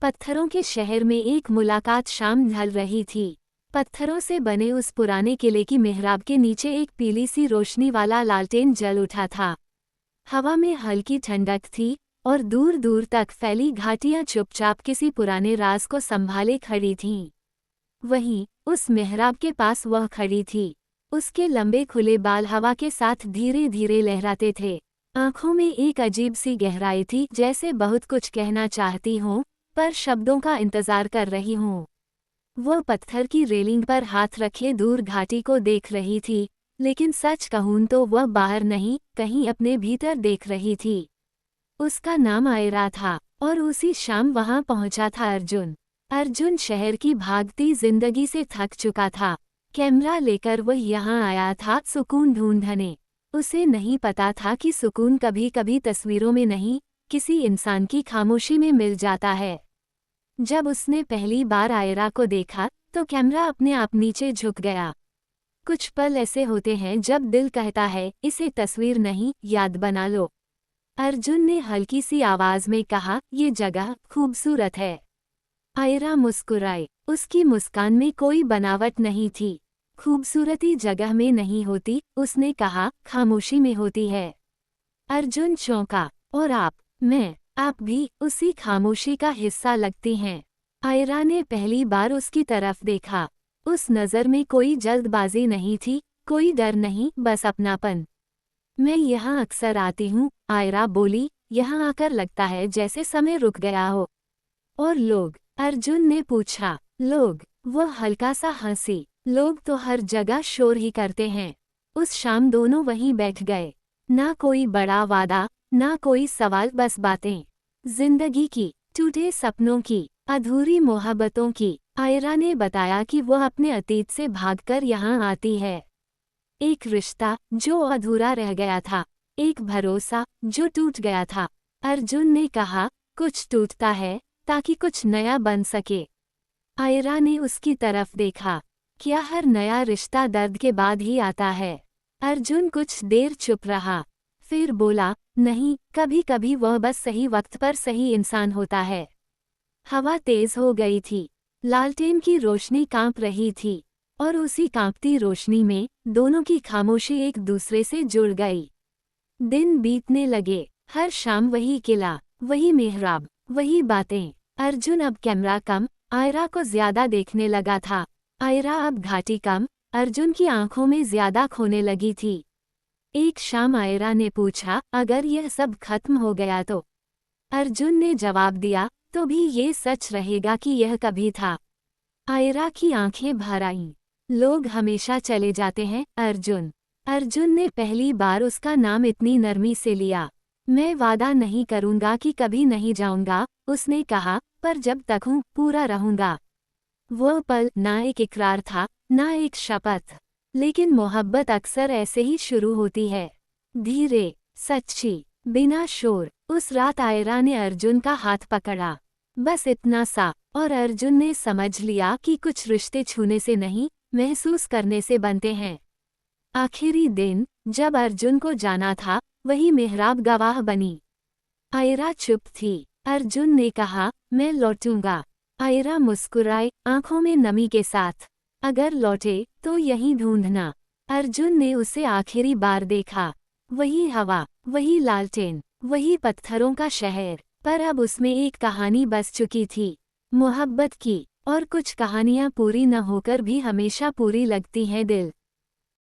पत्थरों के शहर में एक मुलाकात शाम ढल रही थी। पत्थरों से बने उस पुराने किले की मिहराब के नीचे एक पीली सी रोशनी वाला लालटेन जल उठा था। हवा में हल्की ठंडक थी और दूर दूर तक फैली घाटियां चुपचाप किसी पुराने राज को संभाले खड़ी थीं। वहीं उस मिहराब के पास वह खड़ी थी। उसके लंबे खुले बाल हवा के साथ धीरे धीरे लहराते थे। आंखों में एक अजीब सी गहराई थी, जैसे बहुत कुछ कहना चाहती हूँ पर शब्दों का इंतजार कर रही हूँ। वह पत्थर की रेलिंग पर हाथ रखे दूर घाटी को देख रही थी, लेकिन सच कहूँ तो वह बाहर नहीं, कहीं अपने भीतर देख रही थी। उसका नाम आयरा था और उसी शाम वहां पहुंचा था अर्जुन। अर्जुन शहर की भागती जिंदगी से थक चुका था। कैमरा लेकर वह यहाँ आया था सुकून ढूंढने। उसे नहीं पता था कि सुकून कभी कभी तस्वीरों में नहीं, किसी इंसान की खामोशी में मिल जाता है। जब उसने पहली बार आयरा को देखा तो कैमरा अपने आप नीचे झुक गया। कुछ पल ऐसे होते हैं जब दिल कहता है इसे तस्वीर नहीं, याद बना लो। अर्जुन ने हल्की सी आवाज में कहा, ये जगह खूबसूरत है। आयरा मुस्कुराई। उसकी मुस्कान में कोई बनावट नहीं थी। खूबसूरती जगह में नहीं होती, उसने कहा, खामोशी में होती है। अर्जुन चौंका। और आप भी उसी खामोशी का हिस्सा लगती हैं। आयरा ने पहली बार उसकी तरफ देखा। उस नज़र में कोई जल्दबाजी नहीं थी, कोई डर नहीं, बस अपनापन। मैं यहाँ अक्सर आती हूँ, आयरा बोली, यहाँ आकर लगता है जैसे समय रुक गया हो। और लोग? अर्जुन ने पूछा। लोग? वह हल्का सा हंसी। लोग तो हर जगह शोर ही करते हैं। उस शाम दोनों वहीं बैठ गए। ना कोई बड़ा वादा, ना कोई सवाल, बस बातें। जिंदगी की, टूटे सपनों की, अधूरी मोहब्बतों की। आयरा ने बताया कि वह अपने अतीत से भागकर यहाँ आती है। एक रिश्ता जो अधूरा रह गया था, एक भरोसा जो टूट गया था। अर्जुन ने कहा, कुछ टूटता है ताकि कुछ नया बन सके। आयरा ने उसकी तरफ देखा। क्या हर नया रिश्ता दर्द के बाद ही आता है? अर्जुन कुछ देर चुप रहा, फिर बोला, नहीं, कभी कभी वह बस सही वक्त पर सही इंसान होता है। हवा तेज हो गई थी। लालटेन की रोशनी कांप रही थी और उसी कांपती रोशनी में दोनों की खामोशी एक दूसरे से जुड़ गई। दिन बीतने लगे। हर शाम वही किला, वही मेहराब, वही बातें। अर्जुन अब कैमरा कम, आयरा को ज्यादा देखने लगा था। आयरा अब घाटी कम, अर्जुन की आंखों में ज्यादा खोने लगी थी। एक शाम आयरा ने पूछा, अगर यह सब खत्म हो गया तो? अर्जुन ने जवाब दिया, तो भी ये सच रहेगा कि यह कभी था। आयरा की आंखें भर आईं। लोग हमेशा चले जाते हैं, अर्जुन। अर्जुन ने पहली बार उसका नाम इतनी नरमी से लिया। मैं वादा नहीं करूंगा कि कभी नहीं जाऊंगा, उसने कहा, पर जब तक हूँ पूरा रहूंगा। वो पल ना एक इकरार था, ना एक शपथ, लेकिन मोहब्बत अक्सर ऐसे ही शुरू होती है। धीरे, सच्ची, बिना शोर। उस रात आयरा ने अर्जुन का हाथ पकड़ा, बस इतना सा, और अर्जुन ने समझ लिया कि कुछ रिश्ते छूने से नहीं, महसूस करने से बनते हैं। आखिरी दिन, जब अर्जुन को जाना था, वही मेहराब गवाह बनी। आयरा चुप थी। अर्जुन ने कहा, मैं लौटूंगा। आयरा मुस्कुराई, आंखों में नमी के साथ। अगर लौटे तो यहीं ढूंढना। अर्जुन ने उसे आखिरी बार देखा। वही हवा, वही लालटेन, वही पत्थरों का शहर, पर अब उसमें एक कहानी बस चुकी थी, मोहब्बत की। और कुछ कहानियां पूरी न होकर भी हमेशा पूरी लगती हैं दिल।